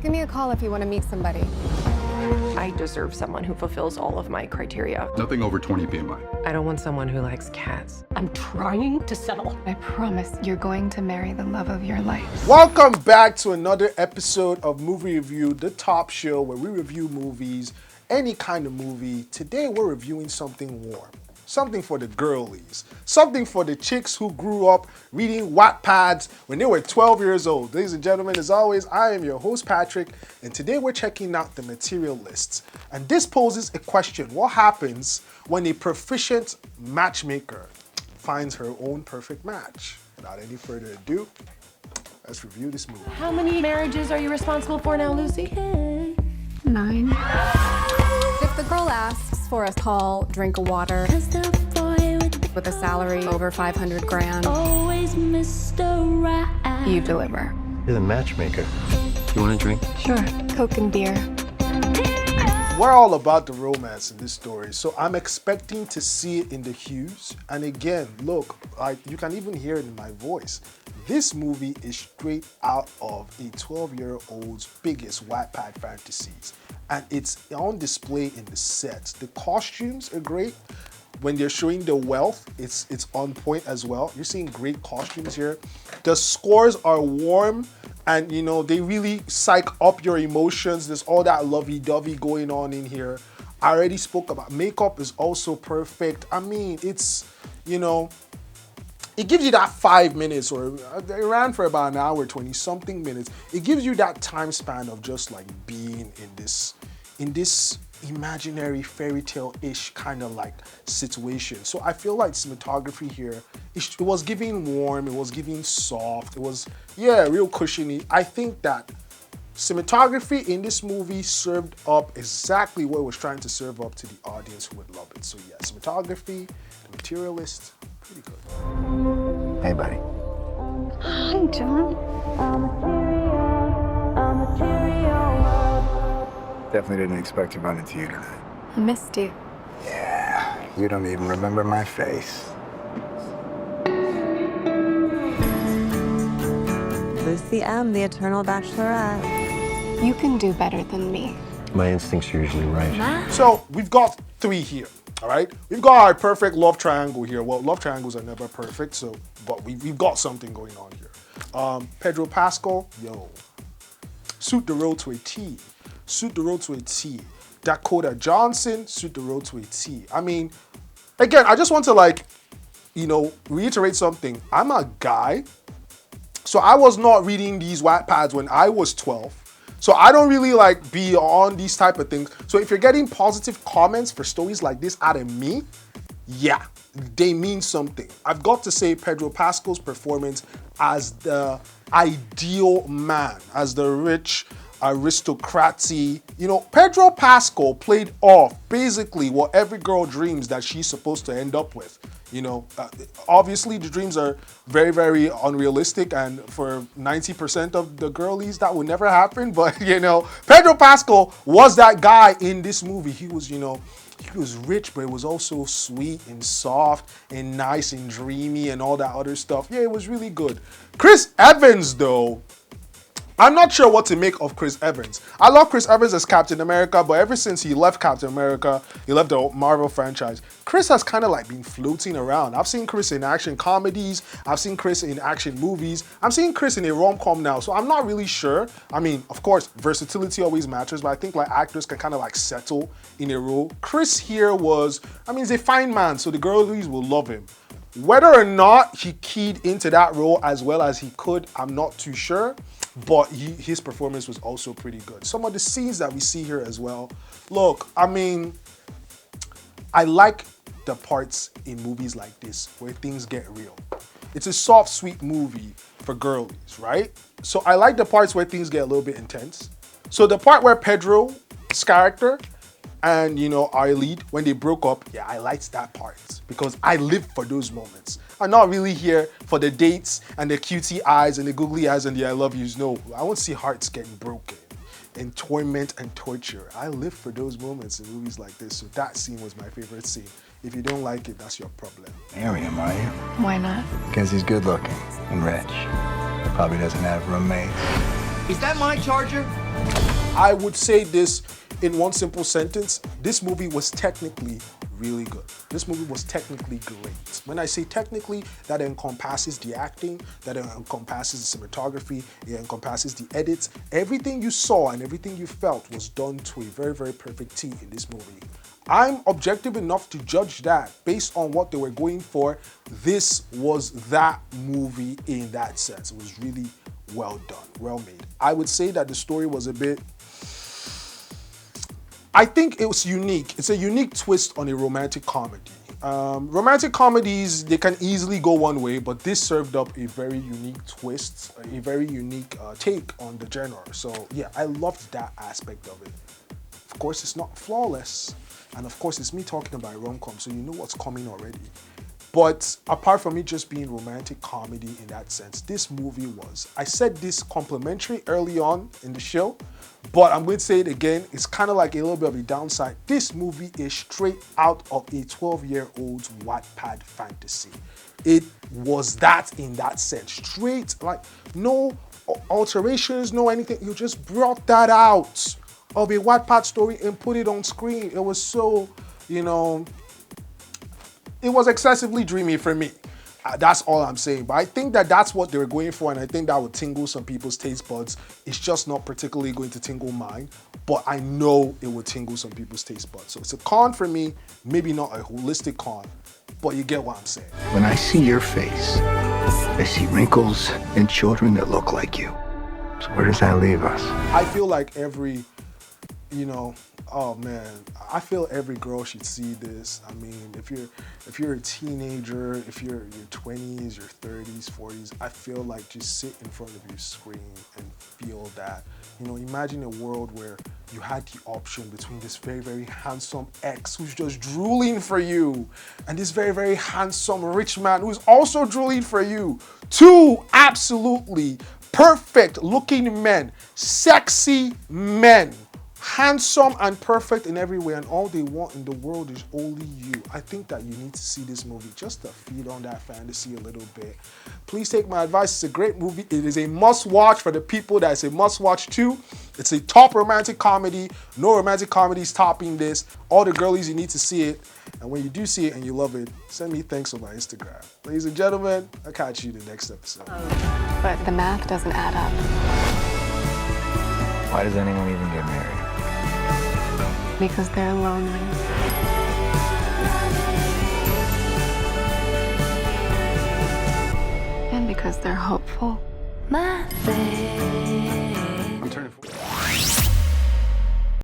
Give me a call if you want to meet somebody. I deserve someone who fulfills all of my criteria. Nothing over 20 PMI. I don't want someone who likes cats. I'm trying to settle. I promise you're going to marry the love of your life. Welcome back to another episode of Movie Review, the top show where we review movies, any kind of movie. Today we're reviewing something warm, something for the girlies, something for the chicks who grew up reading Wattpads when they were 12 years old. Ladies and gentlemen, as always, I am your host Patrick, and today we're checking out the Materialists. And this poses a question: what happens when a proficient matchmaker finds her own perfect match? Without any further ado, let's review this movie. How many marriages are you responsible for now, Lucy? 9. If the girl asks for a tall drink of water with a salary over 500 grand, you deliver. You're the matchmaker. You want a drink? Sure. Coke and beer. We're all about the romance in this story, so I'm expecting to see it in the hues. And again, look, you can even hear it in my voice. This movie is straight out of a 12-year-old's biggest Wattpad fantasies. And it's on display in the sets. The costumes are great. When they're showing the wealth, it's on point as well. You're seeing great costumes here. The scores are warm, and you know, they really psych up your emotions. There's all that lovey-dovey going on in here. I already spoke about makeup is also perfect. I mean, it's, you know, it gives you that 5 minutes, or it ran for about an hour, 20 something minutes. It gives you that time span of just like being in this imaginary fairy tale-ish kind of like situation. So I feel like cinematography here, it was giving warm, it was giving soft, it was, yeah, real cushiony. I think that cinematography in this movie served up exactly what it was trying to serve up to the audience who would love it. So yeah, cinematography, The Materialist, pretty good. Hey, buddy. Hi, John. Definitely didn't expect to run into you tonight. I missed you. Yeah, you don't even remember my face. Lucy M., the eternal bachelorette. You can do better than me. My instincts are usually right. So we've got 3 here, all right? We've got our perfect love triangle here. Well, love triangles are never perfect, so, but we've got something going on here. Pedro Pascal, yo, suit the role to a T. Suit the role to a T. Dakota Johnson, suit the role to a T. I mean, again, I just want to like, you know, reiterate something. I'm a guy, so I was not reading these Wattpads when I was 12. So I don't really like be on these type of things. So if you're getting positive comments for stories like this out of me, yeah, they mean something. I've got to say Pedro Pascal's performance as the ideal man, as the rich aristocracy. You know, Pedro Pascal played off basically what every girl dreams that she's supposed to end up with. You know, obviously the dreams are very, very unrealistic, and for 90% of the girlies that would never happen. But you know, Pedro Pascal was that guy in this movie. He was, you know, he was rich, but it was also sweet and soft and nice and dreamy and all that other stuff. Yeah, it was really good. Chris Evans, though, I'm not sure what to make of Chris Evans. I love Chris Evans as Captain America, but ever since he left Captain America, he left the Marvel franchise, Chris has kind of like been floating around. I've seen Chris in action comedies. I've seen Chris in action movies. I'm seeing Chris in a rom-com now, so I'm not really sure. I mean, of course, versatility always matters, but I think like actors can kind of like settle in a role. Chris here was, I mean, he's a fine man, so the girlies will love him. Whether or not he keyed into that role as well as he could, I'm not too sure. But his performance was also pretty good. Some of the scenes that we see here as well. Look, I mean, I like the parts in movies like this where things get real. It's a soft, sweet movie for girlies, right? So I like the parts where things get a little bit intense. So the part where Pedro's character and, you know, our lead, when they broke up, yeah, I liked that part because I live for those moments. I'm not really here for the dates and the cutie eyes and the googly eyes and the I love yous. No, I want to see hearts getting broken and torment and torture. I live for those moments in movies like this. So that scene was my favorite scene. If you don't like it, that's your problem. Marry him, are you? Why not? Because he's good looking and rich. Probably doesn't have roommates. Is that my charger? I would say this in one simple sentence. This movie was technically really good. This movie was technically great. When I say technically, that encompasses the acting, that encompasses the cinematography, it encompasses the edits. Everything you saw and everything you felt was done to a very, very perfect T in this movie. I'm objective enough to judge that based on what they were going for. This was that movie in that sense. It was really well done, well made. I would say that the story was a bit, I think it was unique. It's a unique twist on a romantic comedy. Romantic comedies, they can easily go one way, but this served up a very unique twist, a very unique take on the genre. So yeah, I loved that aspect of it. Of course, it's not flawless. And of course, it's me talking about rom-com, so you know what's coming already. But apart from it just being romantic comedy in that sense, this movie was, I said this complimentary early on in the show, but I'm going to say it again, it's kind of like a little bit of a downside. This movie is straight out of a 12-year-old's Wattpad fantasy. It was that in that sense, straight, like no alterations, no anything. You just brought that out of a Wattpad story and put it on screen. It was so, you know, it was excessively dreamy for me. That's all I'm saying. But I think that that's what they were going for, and I think that would tingle some people's taste buds. It's just not particularly going to tingle mine, but I know it would tingle some people's taste buds. So it's a con for me, maybe not a holistic con, but you get what I'm saying. When I see your face, I see wrinkles and children that look like you. So where does that leave us? I feel like every, you know, oh man, I feel every girl should see this. I mean, if you're a teenager, if you're in your 20s, your 30s, 40s, I feel like just sit in front of your screen and feel that. You know, imagine a world where you had the option between this very, very handsome ex who's just drooling for you and this very, very handsome rich man who's also drooling for you. Two absolutely perfect looking men, sexy men, handsome and perfect in every way, and all they want in the world is only you. I think that you need to see this movie just to feed on that fantasy a little bit. Please take my advice. It's a great movie. It is a must-watch for the people that it's a must-watch too. It's a top romantic comedy. No romantic comedy is topping this. All the girlies, you need to see it. And when you do see it and you love it, send me thanks on my Instagram. Ladies and gentlemen, I'll catch you in the next episode. But the math doesn't add up. Why does anyone even get married? Because they're lonely. And because they're hopeful. My baby.